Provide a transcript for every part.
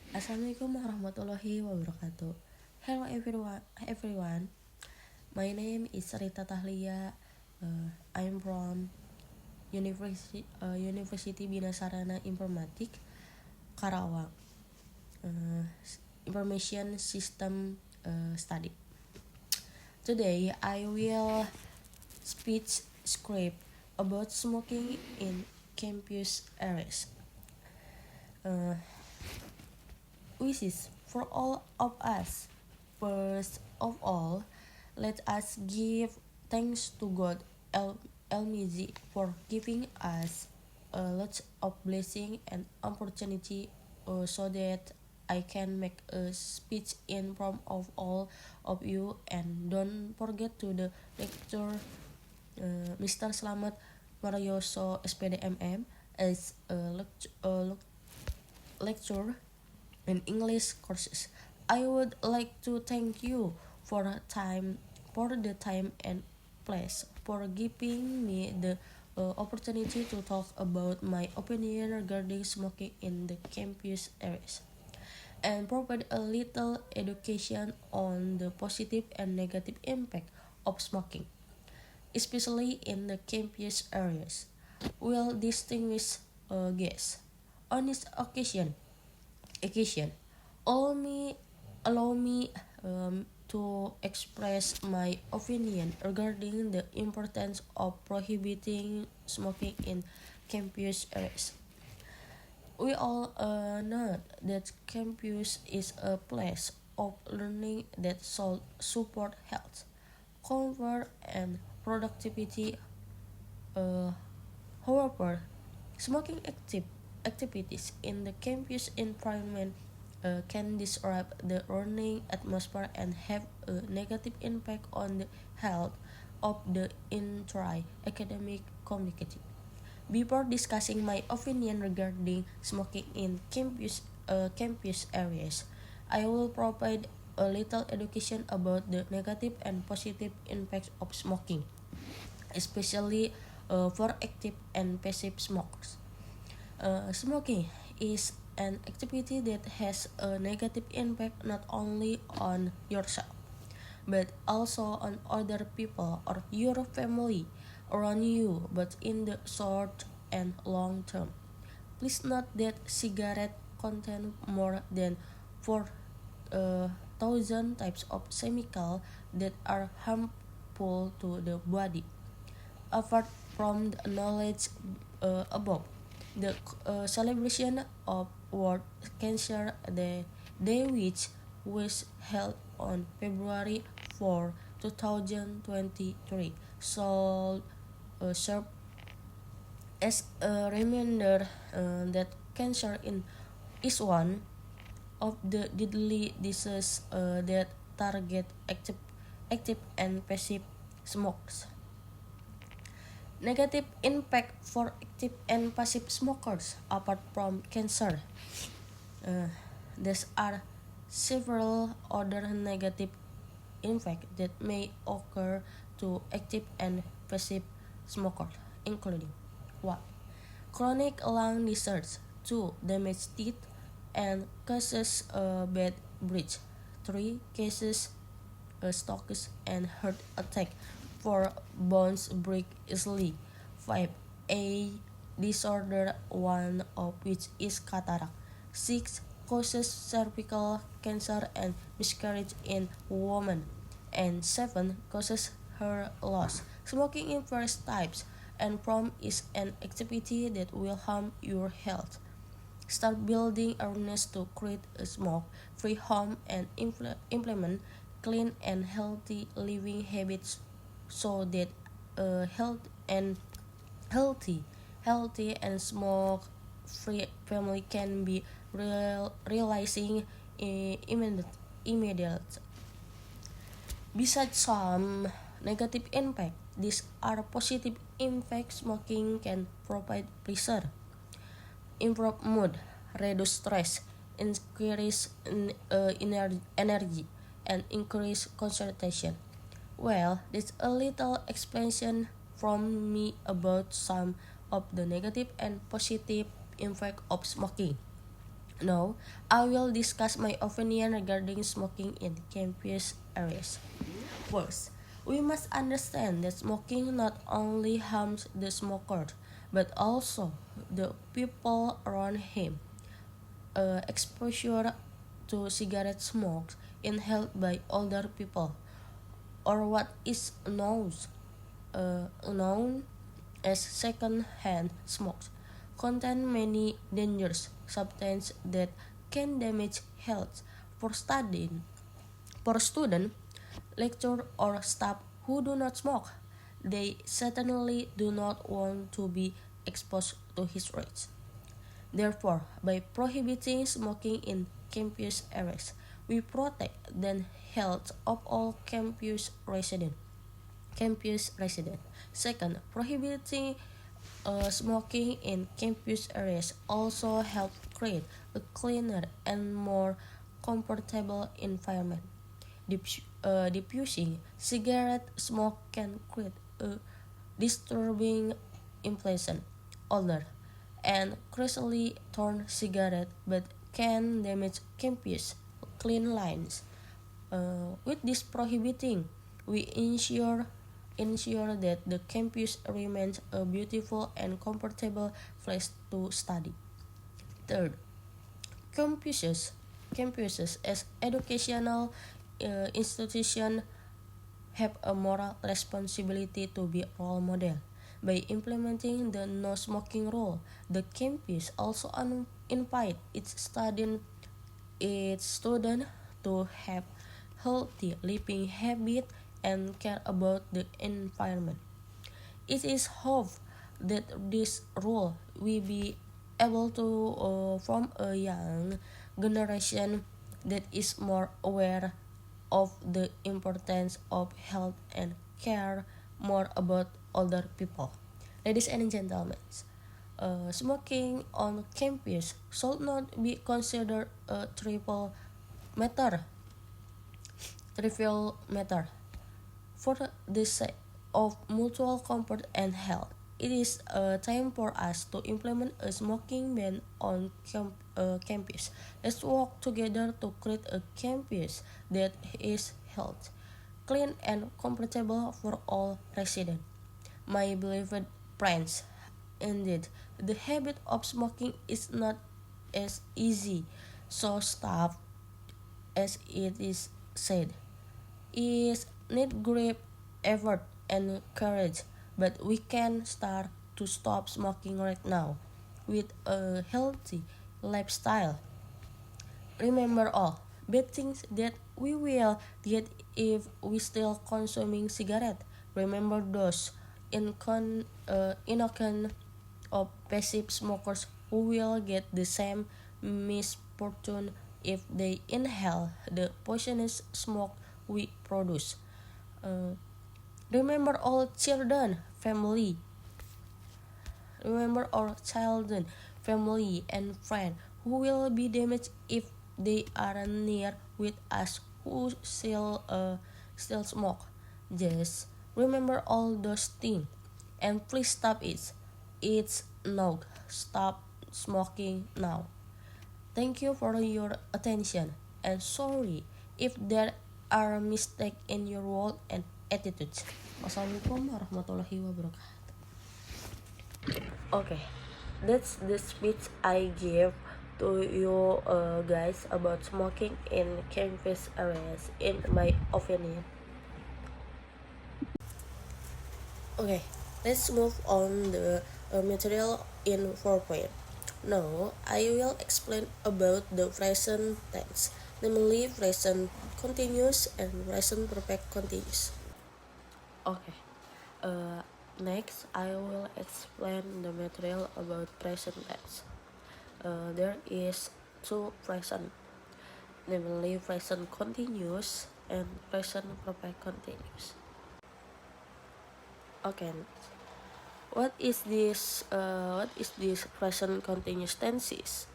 Assalamualaikum warahmatullahi wabarakatuh. Hello everyone. My name is Rita tahlia. I'm from University Binasarana Informatik Karawang. Information System Study. Today I will speech script about smoking in campus areas. Wishes for all of us. First of all, let us give thanks to God Almighty for giving us a lot of blessing and opportunity so that I can make a speech in front of all of you, and don't forget to the lecturer Mr. Slamet Marioso SPDMM as a lecturer in English courses. I would like to thank you for the time and place for giving me the opportunity to talk about my opinion regarding smoking in the campus areas and provide a little education on the positive and negative impact of smoking, especially in the campus areas. Well, distinguished guests, on this occasion, allow me allow me to express my opinion regarding the importance of prohibiting smoking in campus areas. We all know that campus is a place of learning that should support health, comfort, and productivity. Uh, However, smoking activities in the campus environment can disrupt the learning atmosphere and have a negative impact on the health of the entire academic community. Before discussing my opinion regarding smoking in campus areas, I will provide a little education about the negative and positive impacts of smoking, especially for active and passive smokers. Smoking is an activity that has a negative impact not only on yourself, but also on other people or your family around you, but in the short and long term. Please note that cigarette contain more than 4,000 types of chemicals that are harmful to the body. Apart from the knowledge above, the celebration of World Cancer Day, which was held on February 4, 2023, should serve as a reminder that cancer is one of the deadly diseases that target active and passive smokers. Negative impact for active and passive smokers apart from cancer. Uh, there are several other negative impacts that may occur to active and passive smokers, including 1. Chronic lung disease, 2. Damaged teeth and causes bad breath, 3. Cases strokes and heart attack, 4. Bones break easily, 5. A disorder, one of which is cataract, 6. Causes cervical cancer and miscarriage in women, and 7. Causes hair loss. Smoking in various types and form is an activity that will harm your health. Start building awareness to create a smoke-free home and implement clean and healthy living habits so that a healthy healthy and smoke-free family can be realizing immediate. Besides some negative impact, these are positive impact. Smoking can provide pleasure, improve mood, reduce stress, increase energy, and increase concentration. Well, that's a little explanation from me about some of the negative and positive impact of smoking. Now, I will discuss my opinion regarding smoking in campus areas. First, we must understand that smoking not only harms the smoker, but also the people around him. Exposure to cigarette smoke inhaled by older people, or what is known as second-hand smoke, contain many dangerous substances that can damage health. For studying, for students, lecturers, or staff who do not smoke, they certainly do not want to be exposed to his rays. Therefore, by prohibiting smoking in campus areas, we protect the health of all campus resident. Second, prohibiting smoking in campus areas also help create a cleaner and more comfortable environment. Diffusing cigarette smoke can create a disturbing impression, odor, and crazily torn cigarette, but can damage campus clean lines. With this prohibiting, we ensure that the campus remains a beautiful and comfortable place to study. Third, campuses campuses as educational institutions have a moral responsibility to be role model. By implementing the no smoking rule, the campus also invite its students to have healthy living habits and care about the environment. It is hoped that this rule will be able to form a young generation that is more aware of the importance of health and care more about older people. Ladies and gentlemen, smoking on campus should not be considered a matter, trivial matter. For the sake of mutual comfort and health, it is time for us to implement a smoking ban on campus. Let's work together to create a campus that is healthy, clean, and comfortable for all residents. My beloved friends, indeed, the habit of smoking is not as easy, so stop as it is said. It needs great effort and courage, but we can start to stop smoking right now with a healthy lifestyle. Remember all bad things that we will get if we still consuming cigarette. Remember those innocent of passive smokers who will get the same misfortune if they inhale the poisonous smoke we produce. Uh, remember all children, family. Remember all children, family, and friends who will be damaged if they are near with us who still smoke. Just remember all those things and please stop it. It's no. Stop smoking now. Thank you for your attention and sorry if there are mistakes in your word and attitudes. Wassalamualaikum warahmatullahi wabarakatuh. Okay, that's the speech I gave to you guys about smoking in campus areas in my opinion. Okay, let's move on the material in PowerPoint. Now, I will explain about the present tense, namely present continuous and present perfect continuous. Okay, next I will explain the material about present tense. There is two present, namely present continuous and present perfect continuous. Okay, what is this present continuous tenses?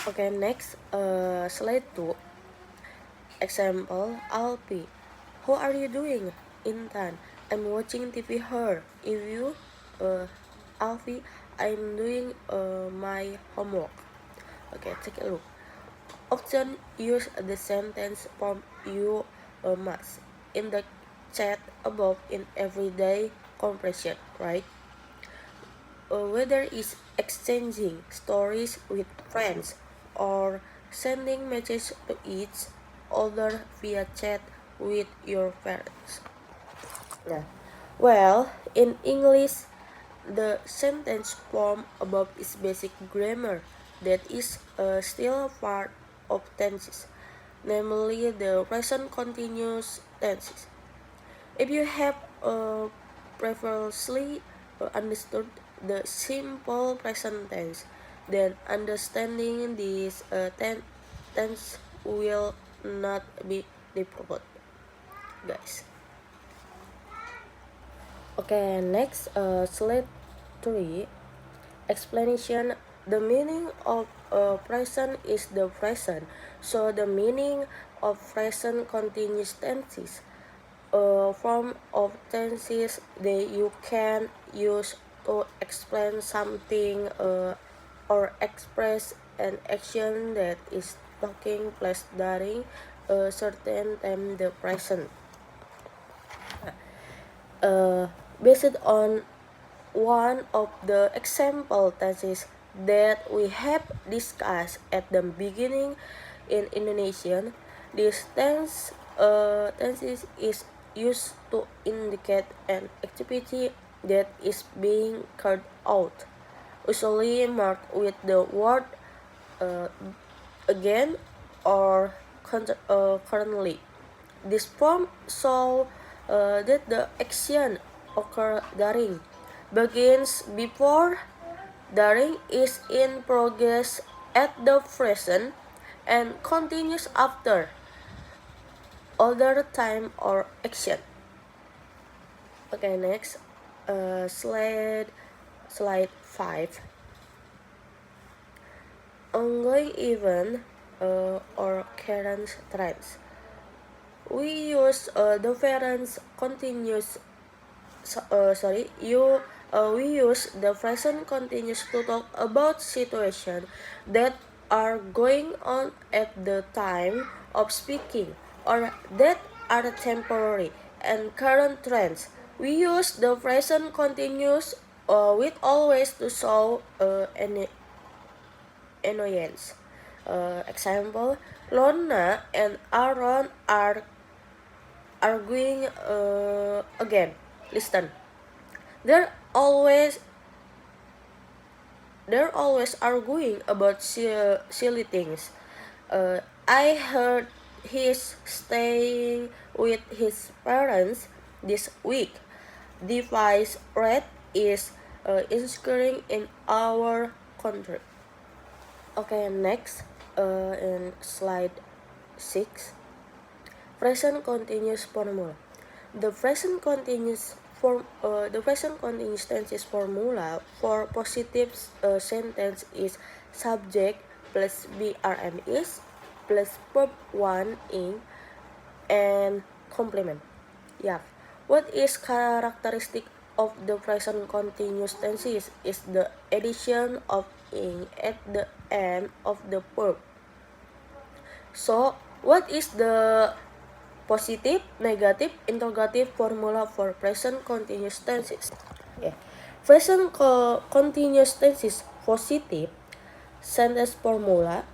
Okay, next slide 2. Example, Alpi. How are you doing? Intan. I'm watching TV here. If you, Alfie, I'm doing my homework. Okay, take a look. Often use the sentence form you must in the chat above in everyday conversation, right? Whether it's exchanging stories with friends or sending messages to each other via chat with your parents. Yeah. Well, in English, the sentence form above is basic grammar that is still part of tenses, namely the present continuous tenses. If you have previously understood the simple present tense, then understanding this tense will not be difficult, guys. Okay, next, slide 3, explanation. The meaning of present is the present, so the meaning of present continuous tenses form of tenses that you can use to explain something or express an action that is taking place during a certain time the present. Based on one of the example tenses that we have discussed at the beginning in Indonesian, this tenses is used to indicate an activity that is being carried out, usually marked with the word uh, again or currently. This form shows that the action occur during, begins before, during, is in progress at the present, and continues after other time or action. Okay, next, slide 5. Ongoing event or current trends. We use the present continuous. We use the present continuous to talk about situations that are going on at the time of speaking or that are temporary and current trends. We use the present continuous with always to show any annoyance. Example, Lorna and Aaron are arguing again. Listen. They're always they're always arguing about silly things. I heard he's staying with his parents this week. Device rate is increasing in our country. Okay, next, in slide 6, present continuous formula. The present continuous tenses formula for positive sentence is subject plus BRM is plus verb 1 in and complement. Yeah. What is characteristic of the present continuous tenses is the addition of ing at the end of the verb. So, what is the positive, negative, interrogative formula for present continuous tenses? Yeah. Present continuous tenses positive sentence formula.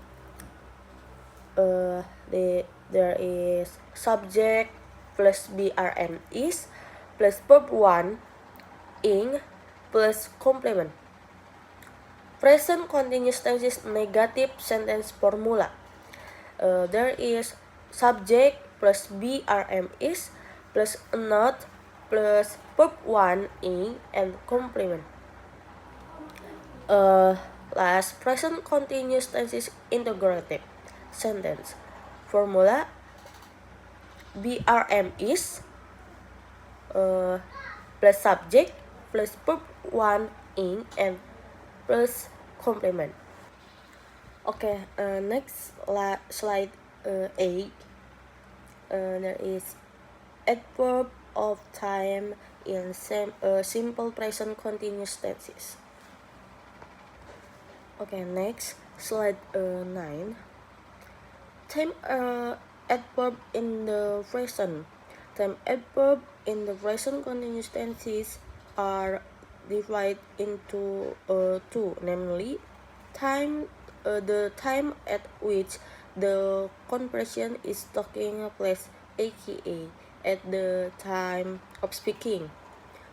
There is subject plus BRN is plus verb 1 ing plus complement. Present continuous tenses negative sentence formula. There is subject plus BRM is plus not plus verb 1 ing and complement. Last, present continuous tenses interrogative sentence formula. BRM is plus subject plus verb 1 ing and plus complement. Okay, next slide 8. There is adverb of time in simple present continuous tenses. Okay, next, Slide 9. Time adverb in the present. Time adverb in the present continuous tenses are divided into two, namely the time at which the conversation is taking place, aka at the time of speaking.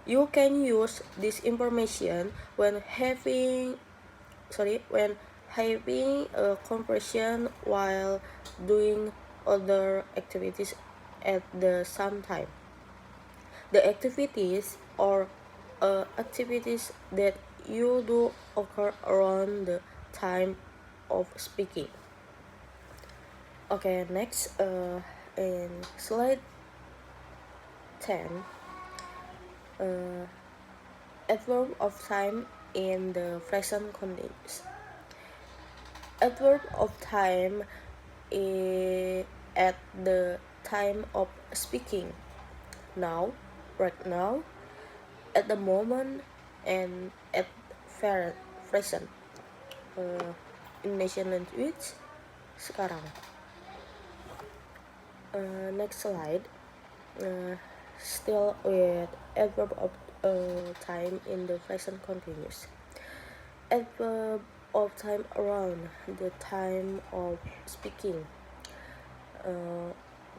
You can use this information when having a conversation while doing other activities at the same time. The activities or activities that you do occur around the time of speaking. Okay, next in slide 10, adverb of time in the present continuous. Adverb of time is at the time of speaking. Now, right now, at the moment, and at present. Indonesian language, sekarang. Next slide. Still with adverb of time in the present continuous. Adverb of time around the time of speaking.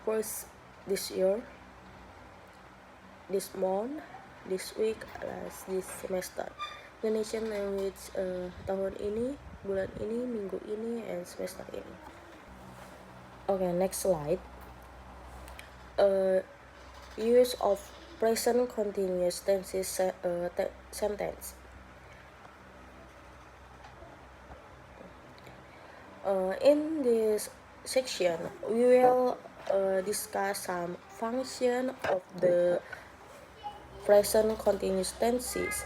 First, this year, this month, this week, this semester. Indonesian language tahun ini, bulan ini, minggu ini, and semester ini. Okay, next slide. Use of present continuous tenses sentence. In this section, we will discuss some function of the present continuous tenses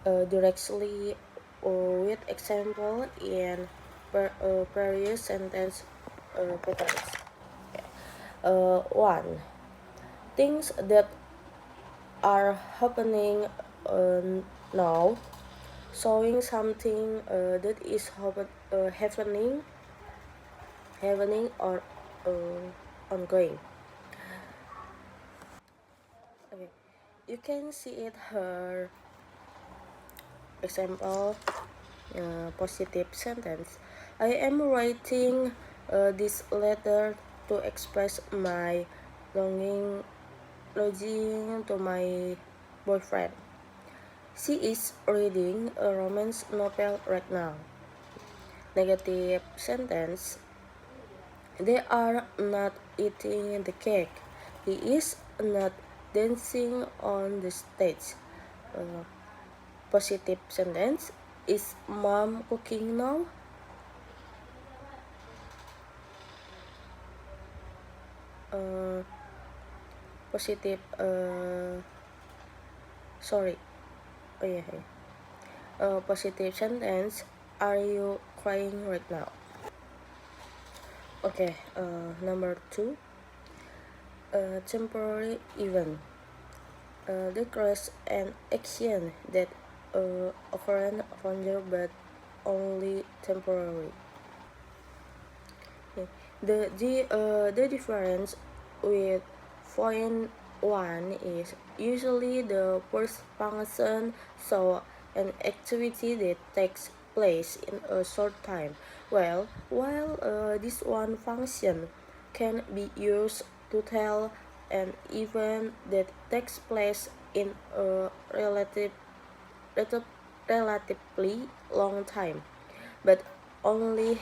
directly with example in various sentence patterns. 1. Things that are happening now, showing something that is happening or ongoing. Okay, you can see it here. Example, positive sentence. I am writing this letter to express my longing to my boyfriend. She is reading a romance novel right now. Negative sentence. They are not eating the cake. He is not dancing on the stage. Positive sentence. Is mom cooking now? Positive positive sentence. Are you crying right now? Okay, number 2, temporary event. Declares an action that occurrence longer but only temporary. Okay. The difference with point 1 is usually the first function, so an activity that takes place in a short time. While this one function can be used to tell an event that takes place in a relatively long time, but only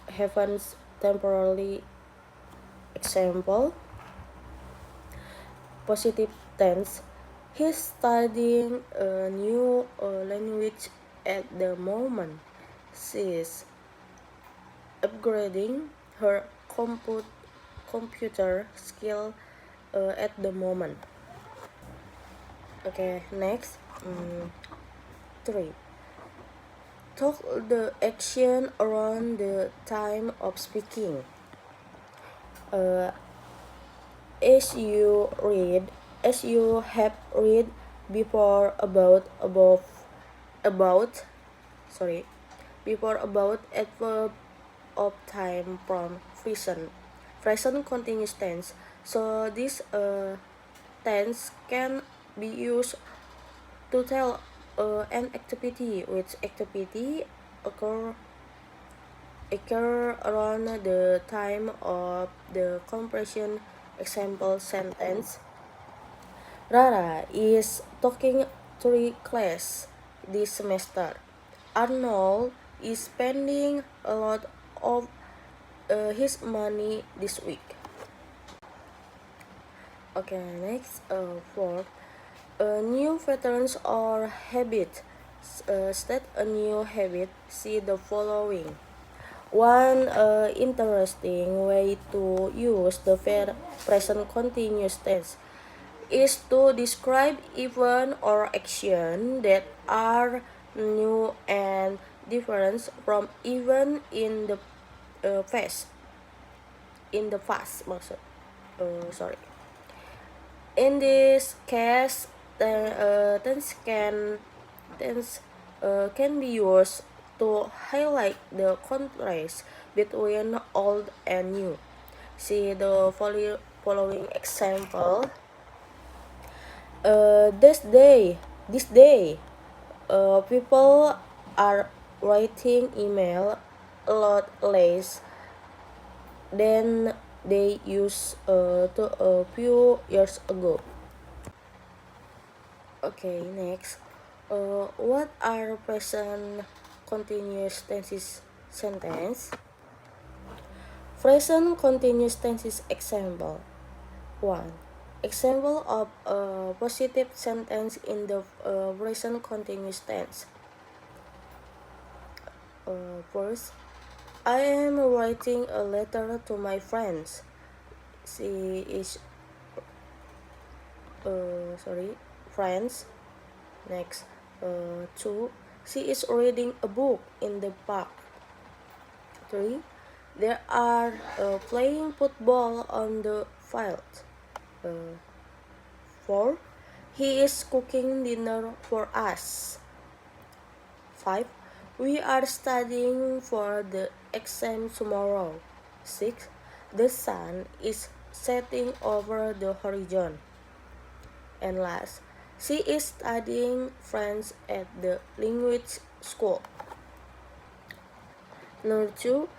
happens temporarily. Example, positive tense. He's studying a new language at the moment. She's upgrading her computer skill at the moment. Okay, next. 3. Talk the action around the time of speaking. As you have read before about before about adverb of time from present continuous tense. So this tense can be used to tell an activity which activity occur around the time of the compression. Example sentence: Rara is taking 3 classes this semester. Arnold is spending a lot of his money this week. Okay, next, for new patterns or habit. State a new habit. See the following. One interesting way to use the present continuous tense is to describe event or action that are new and different from event in the past. In the past, maksud. Sorry. In this case, tense can be used to highlight the contrast between old and new. See the following example. This day, people are writing email a lot less than they used to a few years ago. Okay, next. What are present continuous tenses sentence? Present continuous tenses example. 1. Example of a positive sentence in the present continuous tense. First, I am writing a letter to my friends. She is friends. Next, 2. She is reading a book in the park. 3. They are playing football on the field. 4. He is cooking dinner for us. 5. We are studying for the exam tomorrow. 6. The sun is setting over the horizon. And last, she is studying French at the language school. Number 2.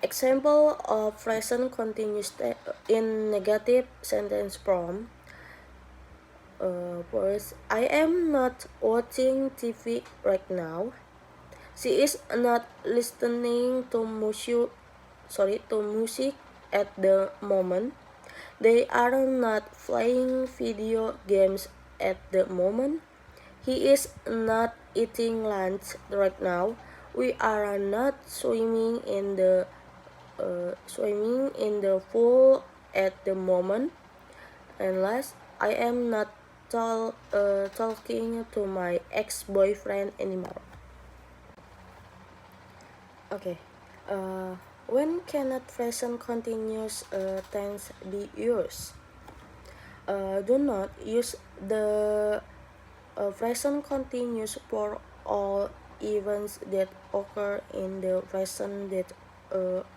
Example of present continuous in negative sentence form. First, I am not watching TV right now. She is not listening to music at the moment. They are not playing video games at the moment. He is not eating lunch right now. We are not swimming in the pool at the moment. And last, I am not talking to my ex-boyfriend anymore. Okay. When cannot present continuous tense be used? Do not use the present continuous for all events that occur in the present that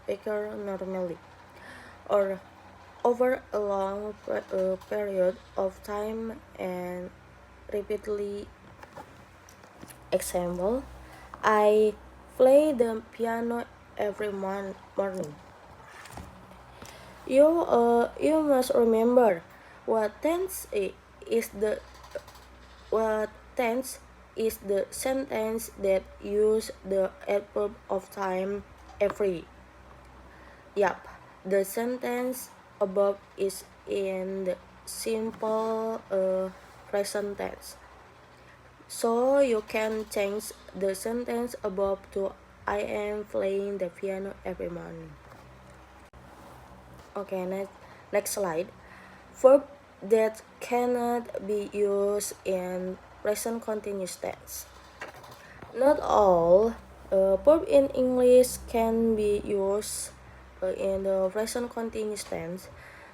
occur normally or over a long period of time and repeatedly. Example, I play the piano every morning. You must remember what tense is the sentence that use the adverb of time every. Yup, the sentence above is in the simple present tense. So you can change the sentence above to I am playing the piano every morning. Okay, next slide. Verb that cannot be used in present continuous tense. Not all verb in English can be used in the present continuous tense.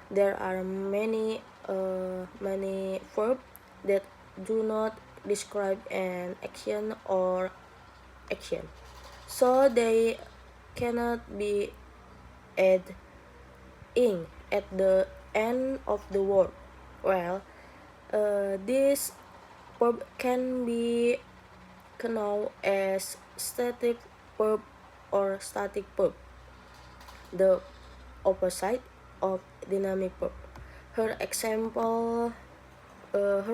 There are many verbs that do not describe an action or action. so they cannot be added in at the end of the word. Well, this verb can be known as static verb or static verb, the opposite of dynamic verb. Here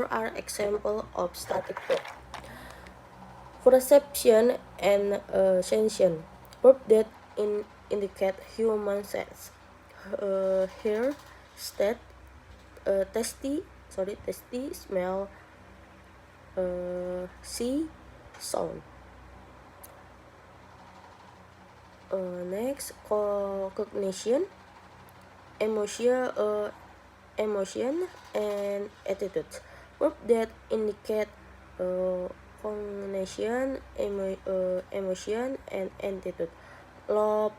are example of static verb. Perception and sensation, verb that indicate human sense. Here, state, tasty, smell, see, sound. Next, cognition, emotion and attitude. Verb that indicate cognition, emotion and attitude. Love,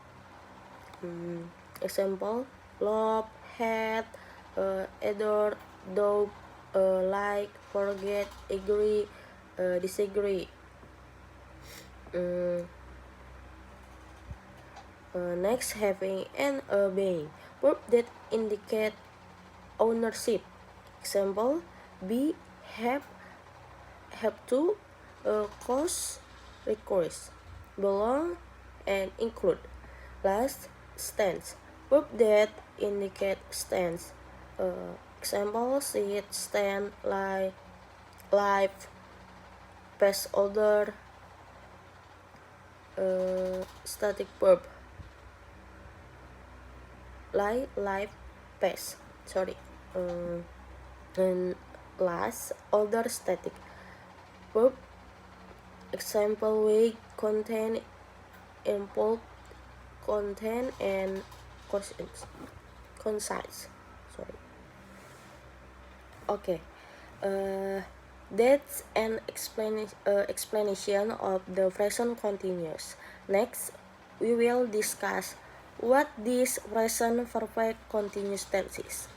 example, love, hate, adore, doubt, like, forget, agree, disagree. Next, having and obeying, verb that indicate ownership. Example, be, have to, cause, request, belong, and include. Last, stance, verb that indicate stance. Example, sit, stand, lie, live, past order. Static verb, lie, live, past. And last, order static verb. Example, weigh, contain, impulse, content, and concise. Okay, that's an explanation of the present continuous. Next, we will discuss what this present perfect continuous tense is.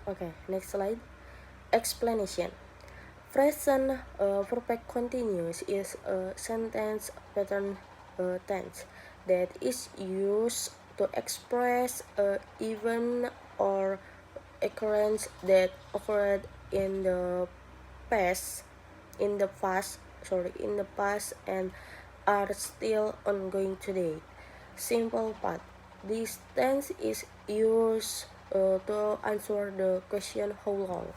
Okay, next slide. Explanation. Present perfect continuous is a sentence pattern tense that is used to express an event or occurrence that occurred in the past and are still ongoing today. Simple part. This tense is used to answer the question how long.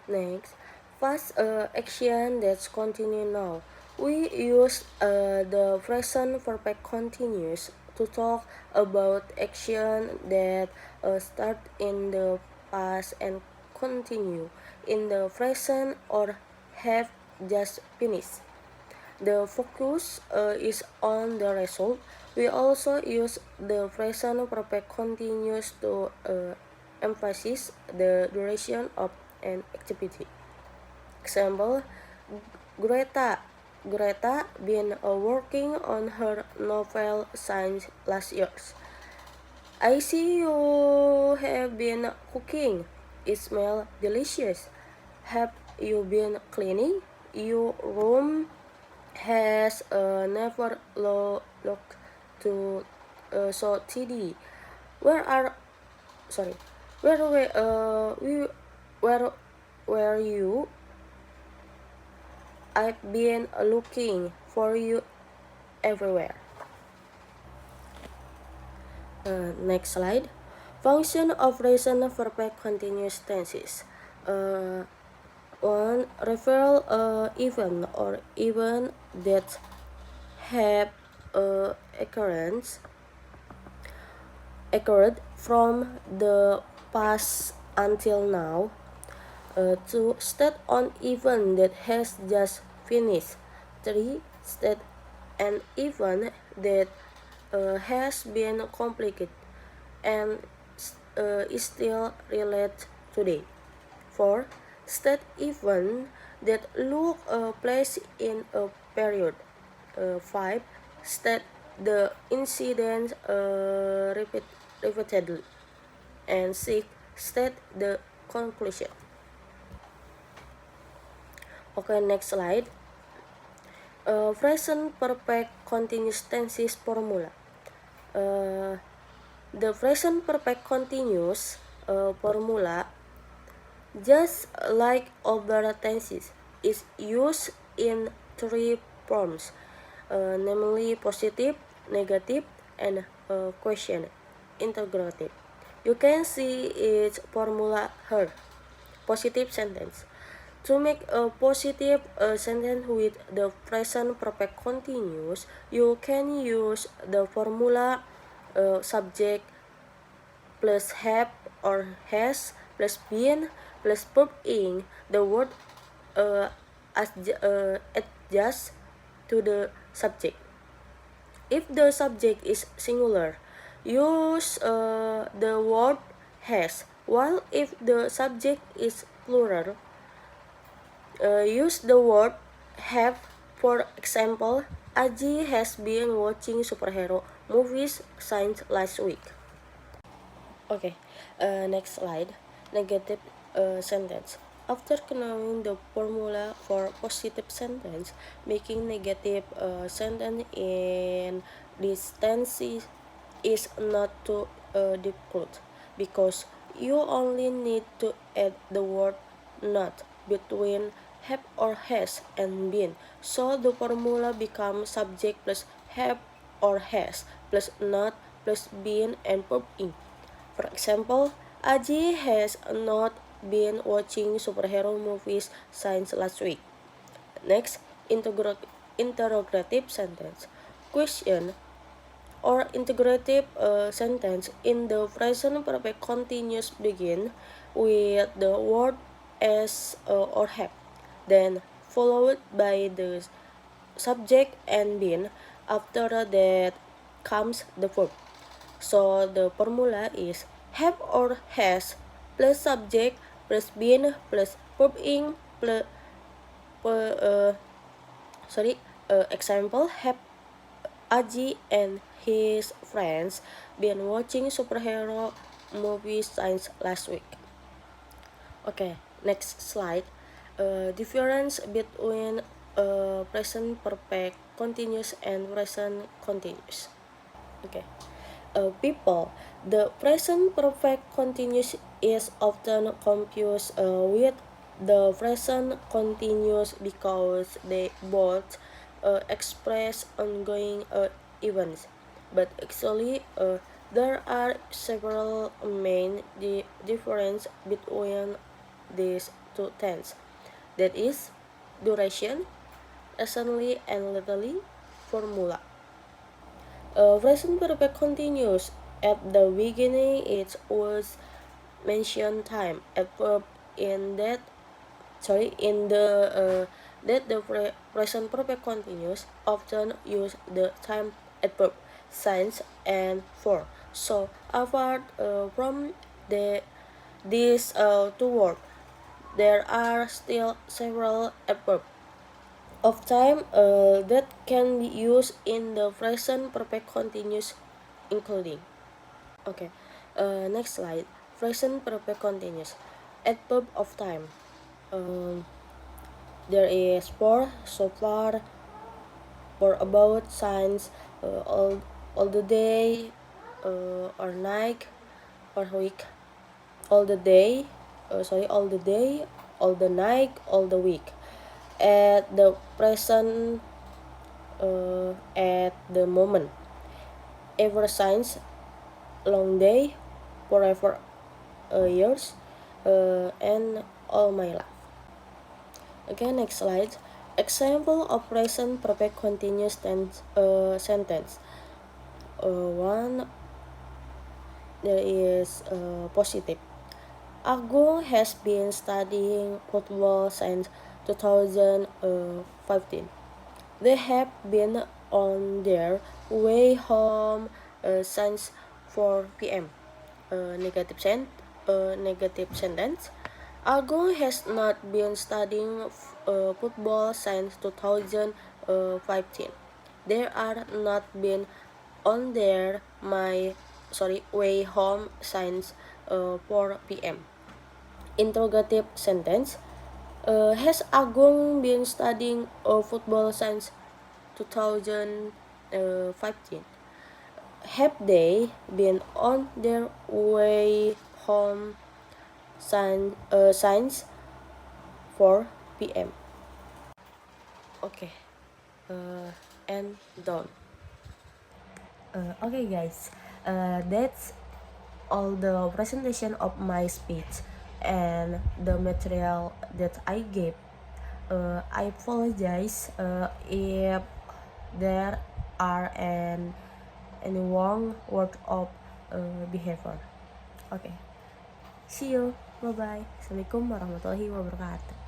Next, past action that's continue now. We use the present perfect continuous to talk about action that start in the past and continue in the present or have just finished. The focus is on the result. We also use the present perfect continuous to emphasize the duration of an activity. Example, Greta been working on her novel since last year. I see you have been cooking. It smells delicious. Have you been cleaning? Your room has never looked to so tidy. Where were you? I've been looking for you everywhere. Next slide. Function of present perfect continuous tenses. 1. Refer event or event that have occurred from the past until now. 2. State on event that has just finished. 3. State an event that has been completed and is still related today. 4. State event that look place in a period. 5. State the incident repeatedly. And 6. State the conclusion. Okay, next slide. Present perfect continuous tenses formula. The present perfect continuous formula, just like other tenses, is used in three forms, namely positive, negative, and question interrogative. You can see its formula here. Positive sentence. To make a positive sentence with the present perfect continuous, you can use the formula subject plus have or has plus been plus verb ing. The word uh, adjust to the subject. If the subject is singular, use the word has, while if the subject is plural, use the word have. For example, Aji has been watching superhero movies since last week. Okay, next slide. Negative sentence. After knowing the formula for positive sentence, making negative sentence in this tense is not too difficult, because you only need to add the word not between have or has and been, so the formula becomes subject plus have or has plus not plus been and verb in. For example, Aji has not been watching superhero movies since last week. Next, interrogative sentence. Question or interrogative sentence in the present perfect continuous begin with the word as or have, then followed by the subject and been. After that comes the verb. So the formula is have or has plus subject plus been plus verb ing plus example, have Aji and his friends been watching superhero movies since last week. Okay, next slide. Difference between present perfect continuous and present continuous. Okay. People, the present perfect continuous is often confused with the present continuous because they both express ongoing events. But actually, there are several main differences between these two tenses. That is, duration, recently, and lately, formula. Present perfect continuous. At the beginning, it was mentioned time. Adverb in that that the present perfect continuous often use the time adverb since and for. So apart from these two words, there are still several adverbs of time that can be used in the present perfect continuous, including. Okay, next slide. Present perfect continuous. Adverb of time. There is for, so far, for, about, since, all the day, or night, or week. All the day, all the day, all the night, all the week. At the present, at the moment. Ever since, long day, forever, years, and all my life. Okay, next slide. Example of present perfect continuous tense sentence. One, there is positive. Agung has been studying football since 2015. They have been on their way home since 4 p.m. Negative sentence. Agung has not been studying football since 2015. They are not been on their way home since 4 p.m. Interrogative sentence. Has Agung been studying football since 2015. Have they been on their way home since 4 p.m.? Okay, and done. Okay, guys, that's all the presentation of my speech and the material that I gave. I apologize if there are any wrong word of behavior. Okay, see you, bye bye. Assalamualaikum warahmatullahi wabarakatuh.